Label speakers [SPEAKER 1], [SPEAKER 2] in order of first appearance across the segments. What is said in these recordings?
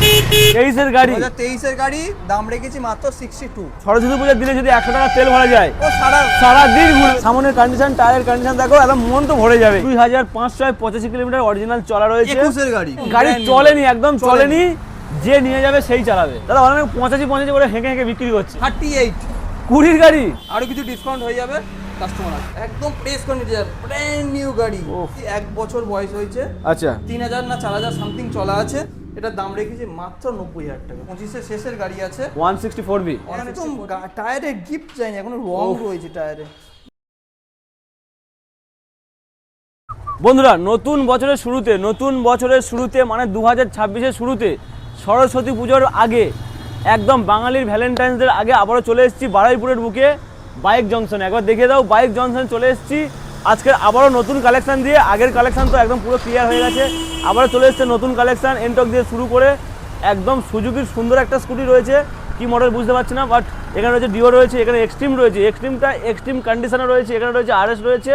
[SPEAKER 1] 23 এর গাড়ি,
[SPEAKER 2] 2023 এর গাড়ি, দাম রেখেছি মাত্র 62।
[SPEAKER 1] সরস্বতী পূজার দিনে যদি 100 টাকা তেল ভরা যায়
[SPEAKER 2] ও
[SPEAKER 1] সারা দিন ঘুরবে। সামনের কন্ডিশন, টায়ারের কন্ডিশন দেখো, একদম মন তো ভরে যাবে। 2585 কিলোমিটার অরিজিনাল চলা রয়েছে।
[SPEAKER 2] 21 এর গাড়ি,
[SPEAKER 1] গাড়ি চলেনি, একদম চলেনি, যে নিয়ে যাবে সেই চালাবে। দাদা অনেক 85 করে হেঁকে হেঁকে বিক্রি করছে।
[SPEAKER 2] 38
[SPEAKER 1] 20 গাড়ি,
[SPEAKER 2] আরো কিছু ডিসকাউন্ট হয়ে যাবে কাস্টমার, একদম প্রেস কন্ডিশন, ব্র্যান্ড নিউ গাড়ি। 1 বছর বয়স হয়েছে।
[SPEAKER 1] আচ্ছা
[SPEAKER 2] 3000 না 4000 সামথিং চলা আছে। এটার দাম রেখেছি মাত্র 90000 টাকা। 25 এর শেষের গাড়ি আছে,
[SPEAKER 1] 164B।
[SPEAKER 2] একদম টায়ারে গিফট যায়নি, এখনো রং রয়েছে টায়ারে।
[SPEAKER 1] বন্ধুরা নতুন বছরের শুরুতে মানে 2026-এর শুরুতে, সরস্বতী পুজোর আগে, একদম বাঙালির ভ্যালেন্টাইন্স ডের আগে আবারও চলে এসেছি বারুইপুরের বুকে বাইক জংশনে। একবার দেখিয়ে দাও, বাইক জংশন চলে এসেছি আজকের আবারও নতুন কালেকশন দিয়ে। আগের কালেকশন তো একদম পুরো ক্লিয়ার হয়ে গেছে, আবারও চলে এসেছে নতুন কালেকশন। এনটক দিয়ে শুরু করে একদম সুজুকির সুন্দর একটা স্কুটি রয়েছে, কি মডেল বুঝতে পারছি না, বাট এখানে রয়েছে ডিও রয়েছে, এখানে এক্সট্রিম রয়েছে, এক্সট্রিমটা এক্সট্রিম কন্ডিশনে রয়েছে, এখানে রয়েছে আরএস রয়েছে,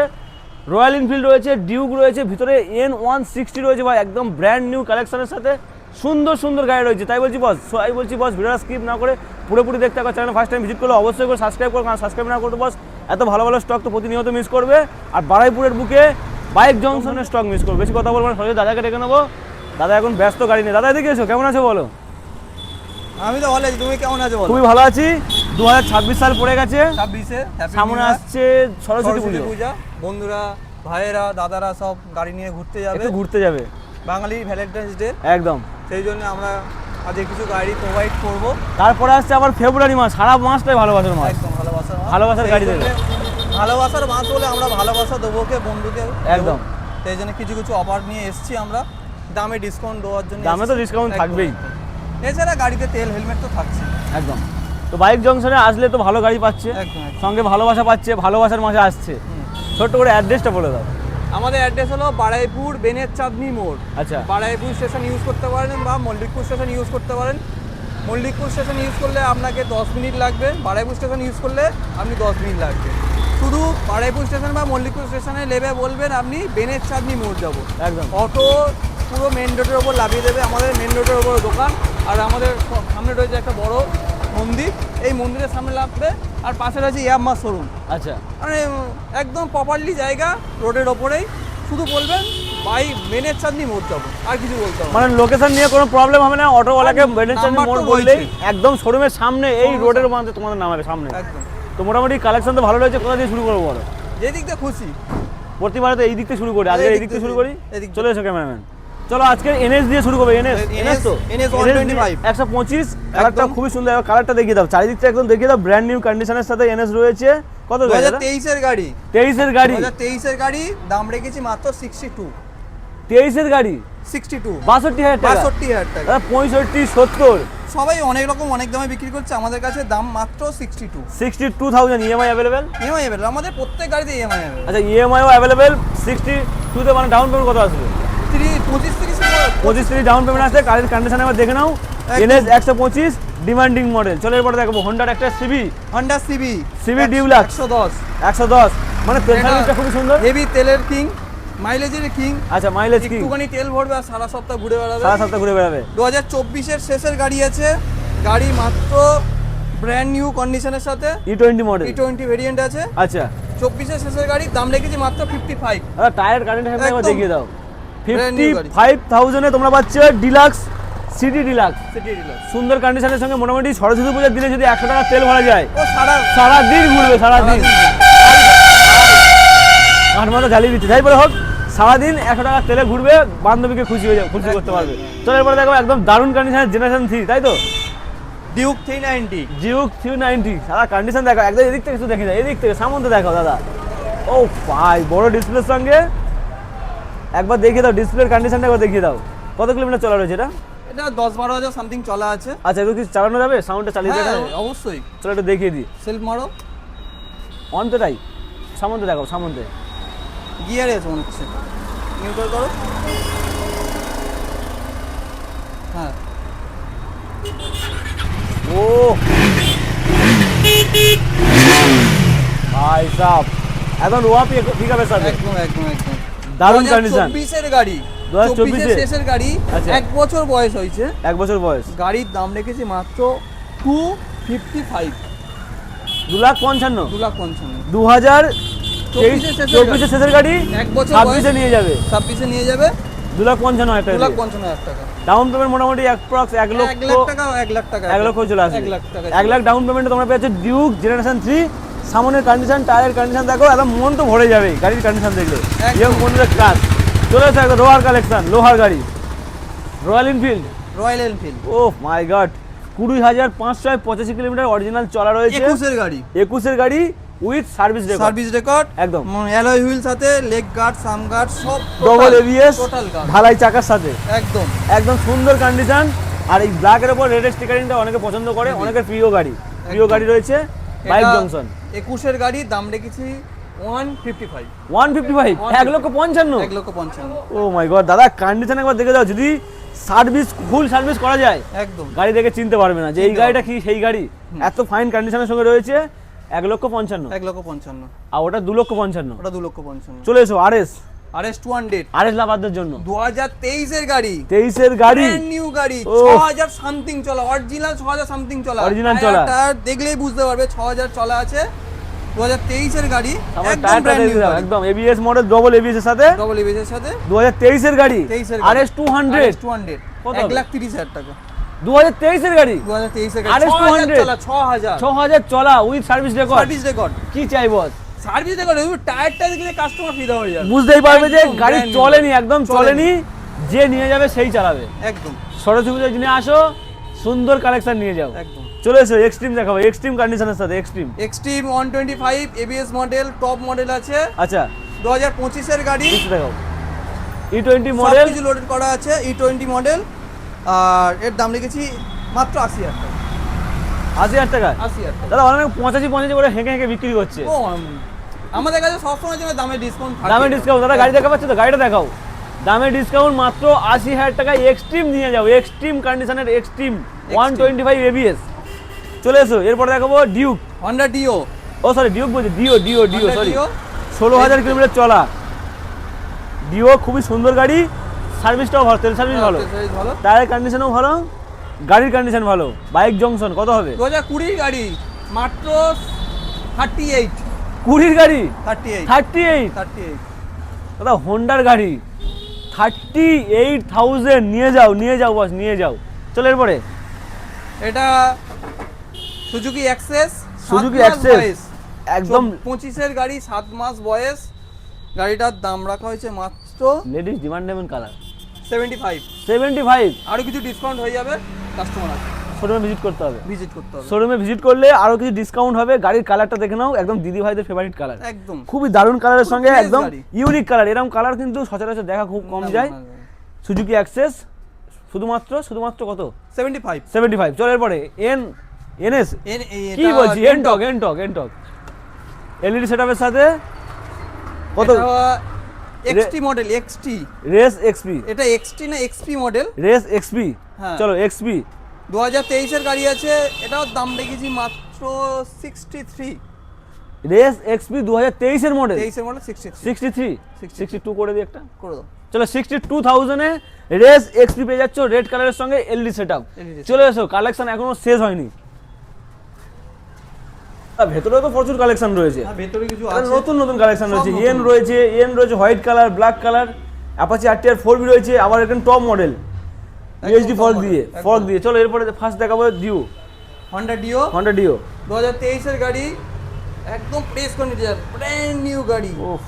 [SPEAKER 1] রয়্যাল এনফিল্ড রয়েছে, ডিউক রয়েছে, ভিতরে N160 রয়েছে ভাই, একদম ব্র্যান্ড নিউ কালেকশনের সাথে সুন্দর সুন্দর গাড়ি রয়েছে। তাই বলছি বস ভিডিওটা স্কিপ না করে পুরোপুরি দেখতে হবে। চ্যানেল ফার্স্ট টাইম ভিজিট করলে অবশ্যই করে সাবস্ক্রাইব করো, কারণ সাবস্ক্রাইব না করতে বস এত ভালো ভালো স্টক তো প্রতিনিয়ত মিস করবে। আর বারুইপুরের বুকে বাইক জংশনের স্টক মিস করবে। বেশি কথা বলবো না, সবাই দাদাকে ডেকে নেবো। দাদা এখন ব্যস্ত গাড়ি নেই। দাদা এদিকে এসো, কেমন আছো বলো?
[SPEAKER 2] আমি তো ভালো আছি, তুমি কেমন আছো বলো?
[SPEAKER 1] খুবই ভালো আছি। 2026 সাল পড়ে গেছে,
[SPEAKER 2] 26-এ
[SPEAKER 1] সামনে আসছে সরস্বতী পূজা।
[SPEAKER 2] বন্ধুরা, ভাইয়েরা, দাদারা সব গাড়ি নিয়ে ঘুরতে যাবে, বাঙালির ভ্যালেন্টাইন্স ডে
[SPEAKER 1] একদম।
[SPEAKER 2] সেই জন্য আমরা আজকে কিছু গাড়ি প্রোভাইড করব।
[SPEAKER 1] তারপরে আসছে আবার ফেব্রুয়ারি মাস, সারা মাসটাই ভালোবাসার মাস,
[SPEAKER 2] একদম
[SPEAKER 1] ভালোবাসার গাড়ি দেবে।
[SPEAKER 2] ভালোবাসার মাস বলে আমরা ভালোবাসা দেবো কে বন্ধুকে,
[SPEAKER 1] একদম।
[SPEAKER 2] সেই জন্য কিছু অফার নিয়ে এসেছি আমরা, দামে ডিসকাউন্ট দেওয়ার জন্য।
[SPEAKER 1] দামে তো ডিসকাউন্ট থাকবেই,
[SPEAKER 2] এছাড়া গাড়িতে তেল হেলমেট তো থাকছে।
[SPEAKER 1] একদম। তো বাইক জংশনে আসলে তো ভালো গাড়ি পাচ্ছে, সঙ্গে ভালোবাসা পাচ্ছে, ভালোবাসার মাসে আসছে। ছোট্ট করে অ্যাড্রেসটা বলে দাও।
[SPEAKER 2] আমাদের অ্যাড্রেস হলো বারুইপুর বেনের চাঁদনি মোড়।
[SPEAKER 1] আচ্ছা,
[SPEAKER 2] বারুইপুর স্টেশন ইউজ করতে পারেন বা মল্লিকপুর স্টেশন ইউজ করতে পারেন। মল্লিকপুর স্টেশন ইউজ করলে আপনাকে 10 মিনিট লাগবে, বারুইপুর স্টেশন ইউজ করলে আপনি 10 মিনিট লাগবে। শুধু বারুইপুর স্টেশন বা মল্লিকপুর স্টেশনে নেমে বলবেন আপনি বেনের চাঁদনি মোড় যাবো,
[SPEAKER 1] একদম।
[SPEAKER 2] অটো পুরো মেন রোডের ওপর লাভিয়ে দেবে। আমাদের মেন রোডের ওপর দোকান, আর আমাদের সামনে রয়েছে একটা বড় মন্দির, এই মন্দিরের সামনে লাগবে, আর পাশে রয়েছে ইয়াম্মা শোরুম।
[SPEAKER 1] আচ্ছা,
[SPEAKER 2] মানে একদম প্রপারলি জায়গা, রোডের ওপরেই। শুধু বলবেন ভাই বেনের চাঁদনি মোড় যাবো, আর কিছু বলতে হবে
[SPEAKER 1] মানে লোকেশন নিয়ে কোনো প্রবলেম হবে না। অটোওয়ালাকে বেনের চাঁদনি মোড় বললেই একদম শোরুমের সামনে, এই রোডের মধ্যে তোমাদের নামাবে সামনে।
[SPEAKER 2] একদম।
[SPEAKER 1] তো মোটামুটি কালেকশন তো ভালো রয়েছে। কোথা দিয়ে শুরু করবো বলো?
[SPEAKER 2] যেদিক দিয়ে খুশি,
[SPEAKER 1] প্রতিবারে তো এই দিক থেকে শুরু করি, আজকে এই দিক থেকে শুরু করি। চলে এসো ক্যামেরাম্যান, চলো আজকে এনএস দিয়ে শুরু করবো। এনএস তো
[SPEAKER 2] NS 125
[SPEAKER 1] 125 কালারটা খুবই সুন্দর। কালারটা দেখিয়ে দাও, চারিদিকটা একদম দেখিয়ে দাও। ব্র্যান্ড নিউ কন্ডিশনের সাথে এনএস রয়েছে। কত
[SPEAKER 2] 2023 এর গাড়ি,
[SPEAKER 1] 23 এর গাড়ি,
[SPEAKER 2] 2023 এর গাড়ি, দাম রেখেছি মাত্র 62।
[SPEAKER 1] 23 এর গাড়ি
[SPEAKER 2] 62,
[SPEAKER 1] 62,000 টাকা,
[SPEAKER 2] 62,000 টাকা।
[SPEAKER 1] 65 70
[SPEAKER 2] সবাই অনেক রকম অনেক দামে বিক্রি করছে, আমাদের কাছে দাম মাত্র
[SPEAKER 1] 62,000। EMI available?
[SPEAKER 2] ইএমআই अवेलेबल, আমাদের প্রত্যেক গাড়িতে ইএমআই अवेलेबल।
[SPEAKER 1] আচ্ছা, ইএমআইও अवेलेबल। 62 তে মানে ডাউন পেমেন্ট কত আসবে? 25-30 ডাউন পেমেন্ট আছে। গাড়ির কন্ডিশন আবার দেখে নাও। NS 125 demanding model. চলো এরপর দেখবো হোন্ডার একটা
[SPEAKER 2] হন্ডা সিবি
[SPEAKER 1] ডিউলাক্স 110। মানে তেল সার্ভিসটা খুব সুন্দর,
[SPEAKER 2] হেভি তেলের কিং, মাইলেজের কিং।
[SPEAKER 1] আচ্ছা, মাইলেজ কি?
[SPEAKER 2] একটুখানি তেল ভরবে আর সারা সপ্তাহ ঘুরে বেড়াবে। 2024 এর শেষের গাড়ি আছে, গাড়ি মাত্র ব্র্যান্ড নিউ কন্ডিশনের সাথে।
[SPEAKER 1] E20 মডেল,
[SPEAKER 2] E20 ভেরিয়েন্ট আছে।
[SPEAKER 1] আচ্ছা,
[SPEAKER 2] 24 এর শেষের গাড়ি, দাম রেখেছি মাত্র 55।
[SPEAKER 1] আচ্ছা, টায়ার কারেন্ট একবার দেখিয়ে দাও। 55,000 এ তোমরা পাচ্ছ ডিলাক্স সিটি ডিলাক্স। সুন্দর কন্ডিশনের সঙ্গে মোটামুটি সরস্বতী পূজার দিনে যদি 100 টাকা তেল ভরা যায়,
[SPEAKER 2] ও
[SPEAKER 1] সারা দিন ঘুরবে, সারা দিন মাথা জ্বালিয়ে দিচ্ছে। যাই বলে হোক, সারাদিন 100 টাকা তেলে ঘুরবে, বান্ধবীকে খুশি করতে পারবে। চলো এরপরে দেখো একদম দারুণ কন্ডিশনের জেনারেশন 3, তাই তো?
[SPEAKER 2] ডিউক 390।
[SPEAKER 1] সারা কন্ডিশন দেখো, একদম এদিক থেকে একটু দেখে যাও, এদিক থেকে সামনে দেখো দাদা। ও ভাই, বড় ডিসপ্লের সঙ্গে একবার দেখিয়ে দাও, ডিসপ্লের কন্ডিশনটা একবার দেখিয়ে দাও। কত কিলোমিটার চলা রয়েছে এটা?
[SPEAKER 2] এটা 10-12 হাজার সামথিং চলা আছে।
[SPEAKER 1] আচ্ছা, এগুলো কি চালানো যাবে? সাউন্ডটা চালিয়ে দেখো।
[SPEAKER 2] অবশ্যই,
[SPEAKER 1] চলো এটা দেখিয়ে দিই।
[SPEAKER 2] সেলফ মারো,
[SPEAKER 1] অনটাই সামনে দেখো, সামনে
[SPEAKER 2] গিয়ারে আছে মনে হচ্ছে, নিউট্রাল করো। হ্যাঁ,
[SPEAKER 1] ও ভাই সাহেব, এখন ওয়াপি পিকআপের সাথে
[SPEAKER 2] একদম
[SPEAKER 1] দারুণ কন্ডিশন।
[SPEAKER 2] 2024 এর গাড়ি,
[SPEAKER 1] 2024
[SPEAKER 2] 24 শেষের গাড়ি,
[SPEAKER 1] আচ্ছা।
[SPEAKER 2] 1 বছর বয়স হয়েছে।
[SPEAKER 1] 1 বছর বয়স,
[SPEAKER 2] গাড়ির দাম রেখেছি মাত্র 255,
[SPEAKER 1] 2,55,000।
[SPEAKER 2] 2,55,000।
[SPEAKER 1] 2024 শেষের গাড়ি,
[SPEAKER 2] 1 বছর
[SPEAKER 1] 26 নিয়ে যাবে,
[SPEAKER 2] 26 নিয়ে যাবে
[SPEAKER 1] 2,55,000 টাকা।
[SPEAKER 2] 2,55,000 টাকা।
[SPEAKER 1] ডাউন পেমেন্ট মোটামুটি অ্যাপ্রক্স 1 লক্ষ
[SPEAKER 2] 1 লাখ টাকা, 1 লাখ টাকা,
[SPEAKER 1] 1 লক্ষ চলে আসবে।
[SPEAKER 2] 1 লাখ টাকা।
[SPEAKER 1] 1 লাখ ডাউন পেমেন্টে তোমরা পেয়েছো ডিউক জেনারেশন 3। সামনের কন্ডিশন, টায়ারের কন্ডিশন দেখো, একদম মন তো ভরে যাবে গাড়ির কন্ডিশন দেখলে।
[SPEAKER 2] একদম।
[SPEAKER 1] ইয়ং বন্ধুদের ক্লাস চলে এসে একদম লোহার কালেকশন, লোহার গাড়ি, রয়্যাল এনফিল্ড।
[SPEAKER 2] রয়্যাল এনফিল্ড
[SPEAKER 1] ও মাই গড, 20,585 কিলোমিটার অরিজিনাল চলা রয়েছে।
[SPEAKER 2] 21 এর গাড়ি,
[SPEAKER 1] 21 এর গাড়ি with service record.
[SPEAKER 2] Service record
[SPEAKER 1] একদম।
[SPEAKER 2] অ্যালয় হুইল সাথে, লেগ গার্ড, সাম গার্ড সব
[SPEAKER 1] ডবল এবিএস,
[SPEAKER 2] টোটাল গার্ড
[SPEAKER 1] ঢালাই চাকার সাথে,
[SPEAKER 2] একদম।
[SPEAKER 1] একদম সুন্দর কন্ডিশন। আর এই ব্ল্যাকের উপর রেড স্টিকারিংটা অনেকে পছন্দ করে, অনেকের প্রিয় গাড়ি, প্রিয় গাড়ি রয়েছে বাইক জংশন।
[SPEAKER 2] 21 এর গাড়ি, দাম রেখেছি 155,
[SPEAKER 1] 155, 1,55,000।
[SPEAKER 2] 1,55,000
[SPEAKER 1] ও মাই গড দাদা, কন্ডিশন একবার দেখে যাও, যদি সার্ভিস ফুল সার্ভিস করা যায়
[SPEAKER 2] একদম।
[SPEAKER 1] গাড়ি দেখে চিনতে পারবে না যে এই
[SPEAKER 2] চিনতে
[SPEAKER 1] গাড়িটা কি সেই গাড়ি। এত ফাইন কন্ডিশনের সঙ্গে রয়েছে 1,55,000।
[SPEAKER 2] 1,55,000,
[SPEAKER 1] আর ওটা 2,55,000।
[SPEAKER 2] ওটা 2,55,000।
[SPEAKER 1] চলে এসো আরএস,
[SPEAKER 2] RS 200
[SPEAKER 1] আরএস লাভারদের জন্য
[SPEAKER 2] 2023 এর গাড়ি,
[SPEAKER 1] 23 এর গাড়ি,
[SPEAKER 2] ব্র্যান্ড নিউ গাড়ি,
[SPEAKER 1] ওহ।
[SPEAKER 2] 6000 সামথিং চলা, অরিজিনাল 6000 সামথিং চলা,
[SPEAKER 1] Original চলা।
[SPEAKER 2] টায়ার দেখলেই বুঝতে পারবে 6000 চলা আছে। 2023 এর গাড়ি,
[SPEAKER 1] আমার
[SPEAKER 2] একদম
[SPEAKER 1] টায়ারটা
[SPEAKER 2] ব্র্যান্ড
[SPEAKER 1] দেখে
[SPEAKER 2] নিউ
[SPEAKER 1] দাও,
[SPEAKER 2] গাড়ি,
[SPEAKER 1] একদম এবিএস মডেল, ডবল এবিএস এর সাথে,
[SPEAKER 2] ডবল এবিএস এর সাথে।
[SPEAKER 1] 2023 এর গাড়ি,
[SPEAKER 2] 23 এর
[SPEAKER 1] আরএস 200,
[SPEAKER 2] RS 200
[SPEAKER 1] কত হবে?
[SPEAKER 2] 1,30,000 টাকা।
[SPEAKER 1] 2023 এর গাড়ি,
[SPEAKER 2] 2023 এর গাড়ি,
[SPEAKER 1] RS
[SPEAKER 2] 6000
[SPEAKER 1] 200
[SPEAKER 2] চলা, 6000
[SPEAKER 1] 6,000 চলা with service record.
[SPEAKER 2] Service record,
[SPEAKER 1] কি চাই বস?
[SPEAKER 2] সার্ভিস রেকর্ড, টায়ারটা দেখলে কাস্টমার ফিদা হয়ে যাবে,
[SPEAKER 1] বুঝতেই পারবে যে
[SPEAKER 2] একদম
[SPEAKER 1] গাড়ি
[SPEAKER 2] brand new,
[SPEAKER 1] চলেনি, একদম চলেনি, যে নিয়ে যাবে সেই চালাবে।
[SPEAKER 2] একদম
[SPEAKER 1] সরস্বতী পুজোর দিনে আসো, সুন্দর কালেকশন নিয়ে যাও।
[SPEAKER 2] একদম।
[SPEAKER 1] চলে এসো এক্সট্রিম দেখাবো, এক্সট্রিম কন্ডিশনের সাথে extreme.
[SPEAKER 2] Extreme 125 ABS model, top model আছে,
[SPEAKER 1] আচ্ছা
[SPEAKER 2] 2025 এর গাড়ি,
[SPEAKER 1] কিছু দেখাও, E20 মডেল,
[SPEAKER 2] সবকিছু লোডেড করা আছে, E20 মডেল। আর এর দাম রেখেছি মাত্র 80,000 টাকা।
[SPEAKER 1] 80,000 টাকা।
[SPEAKER 2] 80,000 টাকা।
[SPEAKER 1] দাদা অনেক 85 করে হেঁকে হেঁকে বিক্রি করছে।
[SPEAKER 2] ও, আমাদের কাছে সবসময় জন্য দামে ডিসকাউন্ট থাকে।
[SPEAKER 1] দামে ডিসকাউন্ট, দাদা গাড়ি দেখা পাচ্ছ তো, গাড়িটা দেখাও। দামে ডিসকাউন্ট মাত্র 80,000 টাকায় এক্সট্রিম নিয়ে যাও, এক্সট্রিম কন্ডিশনের এক্সট্রিম 125 এবিএস। চলে এসো, এরপরে দেখাবো Duke.
[SPEAKER 2] Honda Dio,
[SPEAKER 1] oh sorry Duke বলছি, Dio Dio Dio
[SPEAKER 2] Honda
[SPEAKER 1] sorry,
[SPEAKER 2] Dio।
[SPEAKER 1] 16,000 kilometre চলা ডিও, খুবই সুন্দর গাড়ি, সার্ভিসটাও ভালো, তেল সার্ভিস ভালো,
[SPEAKER 2] ভালো।
[SPEAKER 1] টায়ারের কন্ডিশনও ভালো, গাড়ির কন্ডিশন ভালো। বাইক জংশন কত হবে?
[SPEAKER 2] 2020 গাড়ি, মাত্র 38,
[SPEAKER 1] 20 গাড়ি
[SPEAKER 2] 38,
[SPEAKER 1] 38।
[SPEAKER 2] 38।
[SPEAKER 1] দাদা হোন্ডার গাড়ি 38,000 নিয়ে যাও, নিয়ে যাও বস, নিয়ে যাও। চলো এরপরে
[SPEAKER 2] এটা সুজুকি অ্যাক্সেস,
[SPEAKER 1] সুজুকি অ্যাক্সেস, একদম
[SPEAKER 2] 25 এর গাড়ি, 7 মাস বয়স। গাড়িটার দাম রাখা হয়েছে মাত্র
[SPEAKER 1] লেডিস ডিমান্ডেবল কালার
[SPEAKER 2] 75।
[SPEAKER 1] 75।
[SPEAKER 2] আরো কিছু ডিসকাউন্ট হয়ে যাবে, কাস্টমার আছে,
[SPEAKER 1] শোরুমে ভিজিট করতে হবে,
[SPEAKER 2] ভিজিট করতে হবে।
[SPEAKER 1] শোরুমে ভিজিট করলে আরো কিছু ডিসকাউন্ট হবে। গাড়ির কালারটা দেখে নাও, একদম দিদি ভাইদের ফেভারিট কালার,
[SPEAKER 2] একদম
[SPEAKER 1] খুবই দারুণ কালারের সঙ্গে,
[SPEAKER 2] fresh
[SPEAKER 1] একদম
[SPEAKER 2] গাড়ি।
[SPEAKER 1] Unique colour. এরকম কালার কিন্তু সচরাচর দেখা খুব কম যায়। সুজুকি অ্যাক্সেস শুধুমাত্র কত?
[SPEAKER 2] 75।
[SPEAKER 1] 75। চলো এরপরে এনএস, কি বলছি, এনটক এলইডি সেটআপের সাথে কত?
[SPEAKER 2] XT model, XT,
[SPEAKER 1] race XP,
[SPEAKER 2] এটা এক্সটি না এক্সপি মডেল,
[SPEAKER 1] রেস এক্সপি।
[SPEAKER 2] হ্যাঁ।
[SPEAKER 1] চলো এক্সপি
[SPEAKER 2] 2023 এর গাড়ি আছে, এটাও দাম রেখেছি মাত্র 63।
[SPEAKER 1] রেস এক্সপি 2023 এর মডেল,
[SPEAKER 2] 23 এর মডেল 63
[SPEAKER 1] 63, 62 করে দিই একটা।
[SPEAKER 2] করে দাও।
[SPEAKER 1] চলো 62,000 এ রেস এক্সপি পেয়ে যাচ্ছ রেড কালারের সঙ্গে এলইডি সেটআপ।
[SPEAKER 2] LED
[SPEAKER 1] চলে এসো, কালেকশন এখনো শেষ হয়নি, ভেতরেও তো প্রচুর কালেকশন রয়েছে।
[SPEAKER 2] আর ভেতরে কিছু
[SPEAKER 1] আর
[SPEAKER 2] আছে,
[SPEAKER 1] নতুন নতুন কালেকশন
[SPEAKER 2] সব
[SPEAKER 1] রয়েছে,
[SPEAKER 2] নতুন।
[SPEAKER 1] এন রয়েছে white colour, black colour, Apache RTR 4বি রয়েছে, আবার এখানে top model USD
[SPEAKER 2] top
[SPEAKER 1] fork
[SPEAKER 2] model,
[SPEAKER 1] দিয়ে,
[SPEAKER 2] একদম।
[SPEAKER 1] চলো এরপরে ফার্স্ট দেখাবো Dio,
[SPEAKER 2] Honda Dio
[SPEAKER 1] Honda Dio.
[SPEAKER 2] 2023 এর গাড়ি, একদম প্রেস কন্ডিশন, ব্র্যান্ড নিউ গাড়ি,
[SPEAKER 1] ওফ,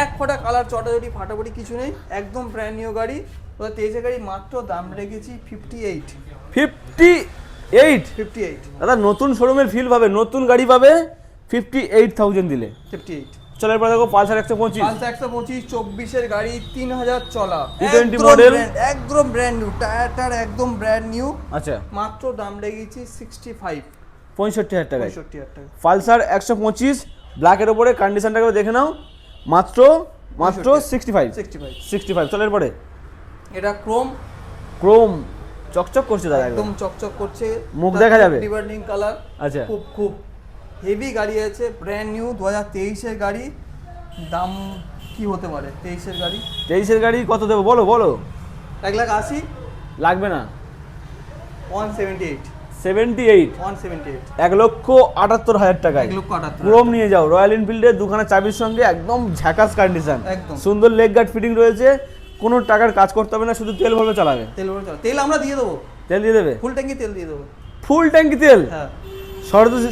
[SPEAKER 2] এক ফোঁটা কালার চটাচটি ফাটাফাটি কিছু নেই, একদম ব্র্যান্ড নিউ গাড়ি। 2023 এর গাড়ি, মাত্র দাম রেখেছি 58।
[SPEAKER 1] 58। দাদা নতুন শোরুমের ফিল পাবে, নতুন গাড়ি পাবে 58,000 দিলে।
[SPEAKER 2] 58।
[SPEAKER 1] চলো এরপর দেখো পালসার 125,
[SPEAKER 2] পালসার 125 24 এর গাড়ি, 3000 চলা,
[SPEAKER 1] E20
[SPEAKER 2] একদম
[SPEAKER 1] model।
[SPEAKER 2] brand, একদম ব্র্যান্ড নিউ, টায়ার একদম ব্র্যান্ড নিউ।
[SPEAKER 1] আচ্ছা
[SPEAKER 2] মাত্র দাম রেখেছি 65।
[SPEAKER 1] 65,000 টাকায়
[SPEAKER 2] 65,000 টাকা।
[SPEAKER 1] পালসার 125 ব্ল্যাকের উপরে, কন্ডিশনটাকে দেখে নাও, মাত্র 65। 65। চলো এরপরে
[SPEAKER 2] এটা
[SPEAKER 1] ক্রোম চকচক করছে দাদা,
[SPEAKER 2] একদম
[SPEAKER 1] একদম
[SPEAKER 2] চকচক করছে,
[SPEAKER 1] মুখ দেখা যাবে।
[SPEAKER 2] ডিভার্নিং কালার,
[SPEAKER 1] আচ্ছা
[SPEAKER 2] খুব হেভি গাড়ি আছে, ব্র্যান্ড নিউ 2023 এর গাড়ি, দাম কি হতে পারে 23-এর গাড়ি?
[SPEAKER 1] 23-এর গাড়ি কত দেবো বলো বলো।
[SPEAKER 2] 1,80,000,
[SPEAKER 1] লাগবে না।
[SPEAKER 2] 178,
[SPEAKER 1] 78,
[SPEAKER 2] 178,
[SPEAKER 1] 1,78,000 টাকায়
[SPEAKER 2] 1,78,000
[SPEAKER 1] ক্রোম নিয়ে যাও। রয়্যাল এনফিল্ডের দুখানা চাবির সঙ্গে একদম ঝাকাস কন্ডিশন,
[SPEAKER 2] একদম।
[SPEAKER 1] সুন্দর লেগ গার্ড ফিটিং রয়েছে, কোনো টাকার কাজ করতে হবে না, শুধু তেল ভরবে চালাবে।
[SPEAKER 2] তেল আমরা দিয়ে দেবো,
[SPEAKER 1] তেল দিয়ে দেবে,
[SPEAKER 2] ফুল ট্যাঙ্কি তেল দিয়ে দেবো।
[SPEAKER 1] ফুল ট্যাঙ্কি তেল,
[SPEAKER 2] হ্যাঁ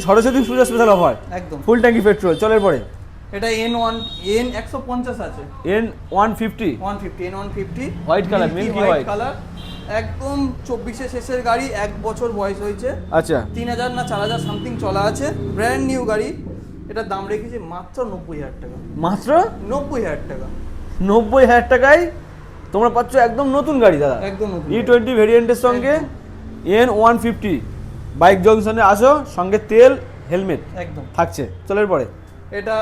[SPEAKER 1] সরস্বতী পূজা স্পেশাল অফার,
[SPEAKER 2] একদম।
[SPEAKER 1] ফুল ট্যাঙ্কি পেট্রোল। চলের পরে
[SPEAKER 2] এটা N150 আছে,
[SPEAKER 1] N150,
[SPEAKER 2] 150, N150
[SPEAKER 1] white colour, milky white
[SPEAKER 2] colour, একদম 24-এর শেষের গাড়ি, 1 বছর বয়স হয়েছে।
[SPEAKER 1] আচ্ছা
[SPEAKER 2] 3,000 না 4,000 সামথিং চলা আছে, ব্র্যান্ড নিউ গাড়ি। এটার দাম রেখেছি মাত্র 90,000 টাকা,
[SPEAKER 1] মাত্র
[SPEAKER 2] 90,000 টাকা।
[SPEAKER 1] 90,000 টাকায় তোমরা পাচ্ছ একদম নতুন গাড়ি দাদা,
[SPEAKER 2] একদম নতুন।
[SPEAKER 1] E20 ভেরিয়েন্টের সঙ্গে N150। বাইক জংশনে আসো, সঙ্গে তেল হেলমেট
[SPEAKER 2] একদম
[SPEAKER 1] থাকছে। চলের পরে
[SPEAKER 2] এটা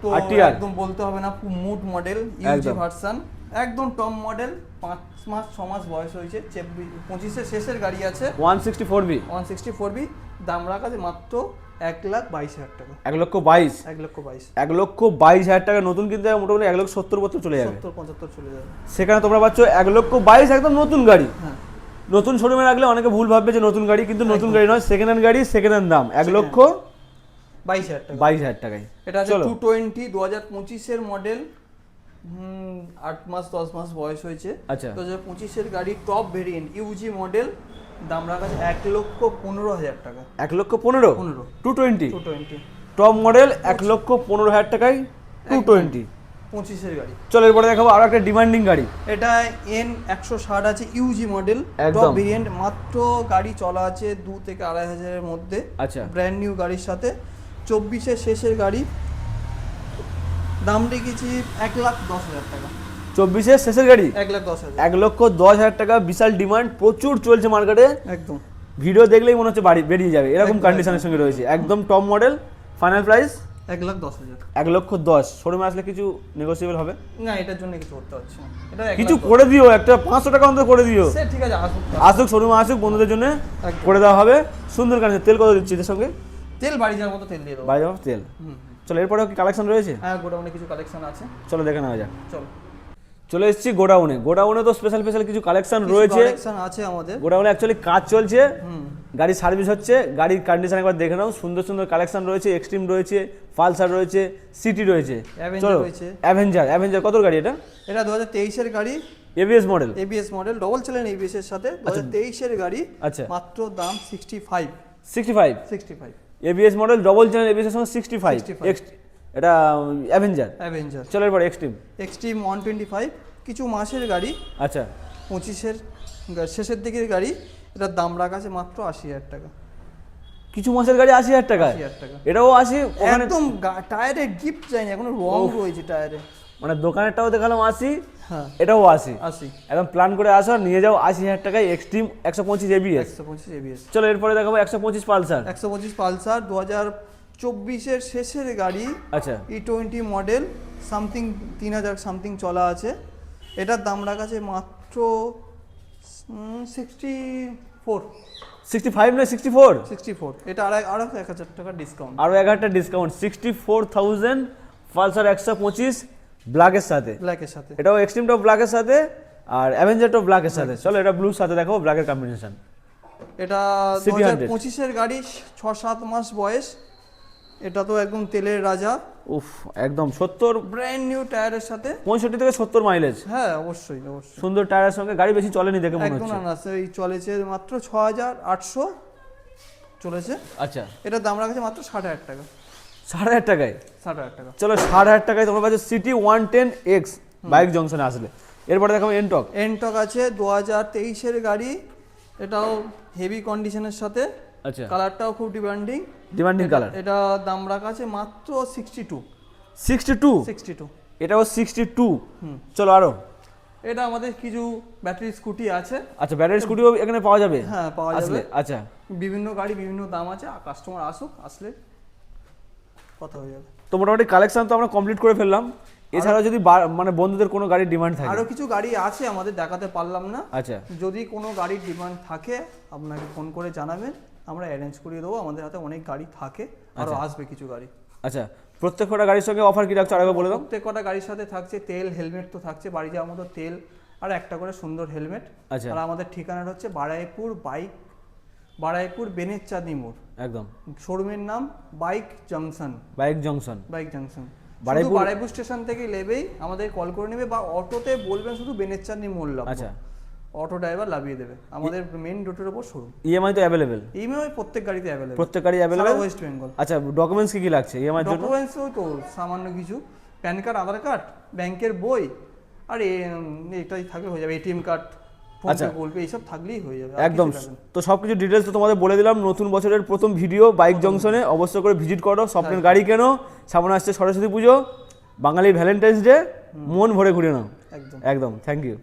[SPEAKER 2] তো
[SPEAKER 1] RTR
[SPEAKER 2] একদম বলতে হবে না, মুড মডেল, ইউজি
[SPEAKER 1] একদম।
[SPEAKER 2] ভার্সন, একদম টপ মডেল, 5 মাস 6 মাস বয়স হয়েছে, 25-এর শেষের গাড়ি আছে,
[SPEAKER 1] 164B,
[SPEAKER 2] 164B। দাম রাখা আছে মাত্র 1,22,000 টাকা,
[SPEAKER 1] 1,22,000,
[SPEAKER 2] 1,22,000,
[SPEAKER 1] 1,22,000 টাকা নতুন কিনতে হবে, মোটামুটি 1,70,000 বছর চলে যাবে।
[SPEAKER 2] 70-75 চলে যাবে।
[SPEAKER 1] সেখানে তোমরা পাচ্ছ 1,22,000 একদম নতুন গাড়ি।
[SPEAKER 2] হ্যাঁ
[SPEAKER 1] নতুন শোরুমে রাখলে অনেকে ভুল ভাববে যে নতুন গাড়ি, কিন্তু নতুন গাড়ি নয়, সেকেন্ড হ্যান্ড গাড়ি, সেকেন্ড হ্যান্ড দাম
[SPEAKER 2] 22,000 টাকা।
[SPEAKER 1] 1,22,000 টাকায়।
[SPEAKER 2] এটা আছে
[SPEAKER 1] চলো
[SPEAKER 2] 220 2025-এর মডেল, 8 মাস 10 মাস বয়স হয়েছে।
[SPEAKER 1] আচ্ছা
[SPEAKER 2] 2025-এর গাড়ি, টপ ভেরিয়েন্ট, ইউজি মডেল, দাম রাখা আছে 1,15,000 টাকা,
[SPEAKER 1] 1,15,000, 220
[SPEAKER 2] 220,
[SPEAKER 1] টপ মডেল 1,15,000 টাকায় 220।
[SPEAKER 2] 25-এর গাড়ি।
[SPEAKER 1] চলো এরপরে দেখাবো আরো একটা ডিমান্ডিং গাড়ি।
[SPEAKER 2] এটা N160 আছে, ইউজি মডেল,
[SPEAKER 1] একদম।
[SPEAKER 2] টপ ভেরিয়েন্ট, মাত্র গাড়ি চলা আছে 2 থেকে 2,500-এর মধ্যে।
[SPEAKER 1] আচ্ছা
[SPEAKER 2] ব্র্যান্ড নিউ গাড়ির সাথে, 24-এর শেষের গাড়ি, দাম রেখেছি 1,10,000 টাকা,
[SPEAKER 1] 24-এর শেষের গাড়ি
[SPEAKER 2] 1,10,000,
[SPEAKER 1] 1,10,000 টাকা। বিশাল ডিমান্ড, প্রচুর চলছে মার্কেটে,
[SPEAKER 2] একদম।
[SPEAKER 1] ভিডিও দেখলেই মনে হচ্ছে বাড়ি বেরিয়ে যাবে, এরকম
[SPEAKER 2] একদম,
[SPEAKER 1] কন্ডিশনের সঙ্গে রয়েছে, একদম টপ মডেল। Final price
[SPEAKER 2] 1,10,000।
[SPEAKER 1] 1,10,000। শোরুমে আসলে কিছু নেগোসিয়েবল হবে?
[SPEAKER 2] না, এটার জন্য কিছু করতে হচ্ছে না, এটা
[SPEAKER 1] কিছু করে দিও, একটা 500 টাকা অন্তত করে দিও।
[SPEAKER 2] সে ঠিক আছে, আসুক।
[SPEAKER 1] আসুক শোরুমে আসুক, বন্ধুদের জন্য
[SPEAKER 2] একদম।
[SPEAKER 1] করে দেওয়া হবে। সুন্দর কন্ডিশন। তেল কত দিচ্ছি এর সঙ্গে?
[SPEAKER 2] তেল বাড়ি যাওয়ার মতো তেল দিয়ে দেবো।
[SPEAKER 1] বাইরে যাবো তেল। চলো এরপরেও কি কালেকশন রয়েছে?
[SPEAKER 2] হ্যাঁ, গোডাউনে কিছু কালেকশন আছে,
[SPEAKER 1] চলো দেখে নেওয়া যাক।
[SPEAKER 2] চলো।
[SPEAKER 1] চলে এসেছি গোডাউনে। গোডাউনে তো স্পেশাল কিছু কালেকশন রয়েছে।
[SPEAKER 2] কালেকশন আছে আমাদের
[SPEAKER 1] গোডাউনে অ্যাকচুয়ালি কাজ চলছে, গাড়ি সার্ভিস হচ্ছে, গাড়ির কন্ডিশন একবার দেখে নাও। সুন্দর সুন্দর কালেকশন রয়েছে, এক্সট্রিম রয়েছে, পালসার রয়েছে, সিটি রয়েছে,
[SPEAKER 2] অ্যাভেঞ্জার রয়েছে।
[SPEAKER 1] অ্যাভেঞ্জার কত গাড়ি এটা?
[SPEAKER 2] এটা 2023-এর গাড়ি,
[SPEAKER 1] ABS model,
[SPEAKER 2] ABS model, double channel ABS এর সাথে, 2023-এর গাড়ি।
[SPEAKER 1] আচ্ছা
[SPEAKER 2] মাত্র দাম 65,
[SPEAKER 1] 65 ABS model, double channel ABS এর সঙ্গে 65।
[SPEAKER 2] 65
[SPEAKER 1] এটা অ্যাভেঞ্জার। চলো এরপর
[SPEAKER 2] এক্সট্রিম 125, কিছু মাসের গাড়ি,
[SPEAKER 1] আচ্ছা
[SPEAKER 2] 25-এর শেষের দিকের গাড়ি। এটার দাম রাখা আছে মাত্র 80,000 টাকা,
[SPEAKER 1] কিছু মাসের গাড়ি 80,000 টাকা।
[SPEAKER 2] 80,000 টাকা,
[SPEAKER 1] এটাও 80। ওখানে
[SPEAKER 2] একদম টায়ারে গিফট যায়নি, এখনো রং রয়েছে টায়ারে।
[SPEAKER 1] মানে দোকানেরটাও দেখালাম 80,
[SPEAKER 2] হ্যাঁ
[SPEAKER 1] এটাও 80।
[SPEAKER 2] 80,
[SPEAKER 1] একদম প্ল্যান করে আসো, নিয়ে যাও 80,000 টাকায় এক্সট্রিম 125 এবিএস।
[SPEAKER 2] 125 এবিএস।
[SPEAKER 1] চলো এরপরে দেখাবো 125 পালসার।
[SPEAKER 2] 125 পালসার, 2024-এর শেষের গাড়ি,
[SPEAKER 1] আচ্ছা
[SPEAKER 2] E20 মডেল, সামথিং 3,000 সামথিং চলা আছে। এটার দাম রাখা আছে মাত্র 64,
[SPEAKER 1] 65 না 64?
[SPEAKER 2] 64। এটা আরো 1,000 টাকা ডিসকাউন্ট,
[SPEAKER 1] আরো 1,000 ডিসকাউন্ট, 64,000 পালসার 125 ব্ল্যাকের সাথে।
[SPEAKER 2] ব্ল্যাকের সাথে,
[SPEAKER 1] এটাও এক্সট্রিমটাও ব্ল্যাকের সাথে, আর অ্যাভেঞ্জারটাও ব্ল্যাকের সাথে। চলো এটা ব্লুর সাথে দেখাবো, ব্ল্যাকের কম্বিনেশন।
[SPEAKER 2] এটা
[SPEAKER 1] City 100
[SPEAKER 2] 2025-এর গাড়ি, 6-7 মাস বয়স। এটা তো একদম তেলের রাজা,
[SPEAKER 1] উফ একদম 70,
[SPEAKER 2] ব্র্যান্ড নিউ টায়ারের সাথে,
[SPEAKER 1] 65 থেকে 70 মাইলেজ।
[SPEAKER 2] হ্যাঁ অবশ্যই অবশ্যই,
[SPEAKER 1] সুন্দর টায়ারের সঙ্গে, গাড়ি বেশি চলেনি দেখে মনে
[SPEAKER 2] একদম
[SPEAKER 1] হচ্ছে।
[SPEAKER 2] না, এই চলেছে মাত্র 6,800 চলেছে।
[SPEAKER 1] আচ্ছা
[SPEAKER 2] এটার দাম রাখা আছে মাত্র 60,000 টাকা,
[SPEAKER 1] 60,000 টাকায়।
[SPEAKER 2] 60,000 টাকা।
[SPEAKER 1] চলো 60,000 টাকায় তোমরা পাচ্ছ সিটি 110X বাইক জংশনে আসলে। এরপরে দেখাবো এনটক।
[SPEAKER 2] এনটক আছে 2023-এর গাড়ি, এটাও হেভি কন্ডিশনের সাথে,
[SPEAKER 1] আচ্ছা
[SPEAKER 2] কালারটাও খুব ডিমান্ডিং
[SPEAKER 1] কালার।
[SPEAKER 2] এটা দাম রাখা আছে মাত্র 62,
[SPEAKER 1] 62। এটাও 62। চলো আরো।
[SPEAKER 2] এটা আমাদের কিছু ব্যাটারি স্কুটি আছে।
[SPEAKER 1] আচ্ছা ব্যাটারি স্কুটিও এখানে পাওয়া যাবে?
[SPEAKER 2] হ্যাঁ পাওয়া যাবে।
[SPEAKER 1] আচ্ছা
[SPEAKER 2] বিভিন্ন গাড়ি বিভিন্ন দাম আছে, কাস্টমার আসুক, আসলে কথা হয়ে যাবে।
[SPEAKER 1] তো মোটামুটি কালেকশন তো আমরা কমপ্লিট করে ফেললাম। এছাড়াও যদি মানে বন্ধুদের কোনো গাড়ির ডিমান্ড থাকে,
[SPEAKER 2] আরো কিছু গাড়ি আছে আমাদের, দেখাতে পারলাম না।
[SPEAKER 1] আচ্ছা
[SPEAKER 2] যদি কোনো গাড়ির ডিমান্ড থাকে আপনাকে ফোন করে জানাবেন, আমরা অ্যারেঞ্জ করিয়ে দেবো। আমাদের হাতে অনেক গাড়ি থাকে, আরো আসবে কিছু গাড়ি।
[SPEAKER 1] আচ্ছা প্রত্যেকটা গাড়ির সঙ্গে অফার কি রাখছো আরেকবার বলে দাও।
[SPEAKER 2] প্রত্যেক কটা গাড়ির সাথে থাকছে তেল, হেলমেট তো থাকছে, বাড়ি যাওয়ার মতো তেল আর একটা করে সুন্দর হেলমেট।
[SPEAKER 1] আচ্ছা।
[SPEAKER 2] আর আমাদের ঠিকানাটা হচ্ছে বারাইপুর বেনেচাঁদনি মোড়,
[SPEAKER 1] একদম
[SPEAKER 2] শোরুমের নাম bike junction.
[SPEAKER 1] Bike junction.
[SPEAKER 2] Baruipur station থেকে নেবেই আমাদের কল করে নেবে, বা অটোতে বলবেন শুধু বেনেচাঁদনি মোড় লাভ।
[SPEAKER 1] আচ্ছা।
[SPEAKER 2] অটো ড্রাইভার লাভিয়ে দেবে। আমাদের মেইন রোডের উপর শোরুম।
[SPEAKER 1] ইএমআই তো অ্যাভেলেবেল?
[SPEAKER 2] ইএমআই প্রত্যেক গাড়িতে অ্যাভেলেবেল।
[SPEAKER 1] প্রত্যেক গাড়ি অ্যাভেলেবেল
[SPEAKER 2] ওয়েস্ট বেঙ্গল।
[SPEAKER 1] আচ্ছা, ডকুমেন্টস কি কি লাগছে ইএমআই এর জন্য?
[SPEAKER 2] ডকুমেন্টস ওই তো সামান্য কিছু, প্যান কার্ড, আধার কার্ড, ব্যাংকের বই, আর এটাই থাকলে হয়ে যাবে। এটিএম কার্ড,
[SPEAKER 1] আচ্ছা।
[SPEAKER 2] ফোনপে বলবে, এইসব থাকলেই হয়ে যাবে।
[SPEAKER 1] একদম। তো সবকিছু ডিটেলস তো তোমাদের বলে দিলাম। নতুন বছরের প্রথম ভিডিও বাইক জংশনে, অবশ্যই করে ভিজিট করো, স্বপ্নের গাড়ি কেনো। সামনে আসছে সরস্বতী পুজো, বাঙালির ভ্যালেন্টাইন্স ডে, মন ভরে ঘুরে নাও।
[SPEAKER 2] একদম
[SPEAKER 1] একদম। Thank you.